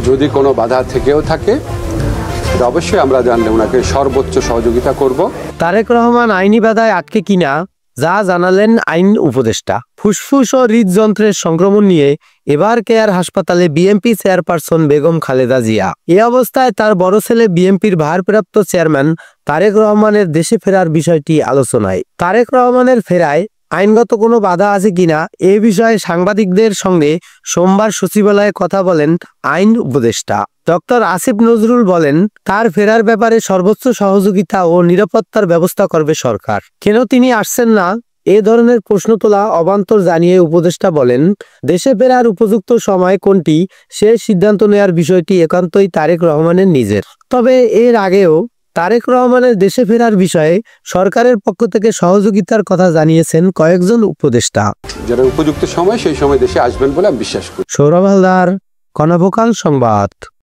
যদি কোনো বাধা থেকেও থাকে অবশ্যই আমরা জানলে ওনাকে সর্বোচ্চ সহযোগিতা করব। তারেক রহমান আইনি বাধায় আটকে কিনা যা জানালেন আইন উপদেষ্টা। ফুসফুস ও হৃদযন্ত্রের সংক্রমণ নিয়ে এবার কেয়ার হাসপাতালে বিএনপি চেয়ারপারসন বেগম খালেদা জিয়া। এ অবস্থায় তার বড় ছেলে বিএনপির ভারপ্রাপ্ত চেয়ারম্যান তারেক রহমানের দেশে ফেরার বিষয়টি আলোচনায়। তারেক রহমানের ফেরায় আইনগত কোনো বাধা আছে কিনা এ বিষয়ে সাংবাদিকদের সঙ্গে সোমবার সচিবালয়ে কথা বলেন আইন উপদেষ্টা ডক্টর আসিফ নজরুল। বলেন, তার ফেরার ব্যাপারে সর্বোচ্চ সহযোগিতা ও নিরাপত্তার ব্যবস্থা করবে সরকার। কেন তিনি আসছেন না এ ধরনের প্রশ্ন তোলা অবান্তর জানিয়ে উপদেষ্টা বলেন, দেশে ফেরার উপযুক্ত সময় কোনটি সে সিদ্ধান্ত নেওয়ার বিষয়টি একান্তই তারেক রহমানের নিজের। তবে এর আগেও তারেক রহমানের দেশে ফেরার বিষয়ে সরকারের পক্ষ থেকে সহযোগিতার কথা জানিয়েছেন কয়েকজন উপদেষ্টা। যারা উপযুক্ত সময় সেই সময় দেশে আসবেন বলে আমি বিশ্বাস করি। সৌরভ হালদার, কনভোকাল সংবাদ।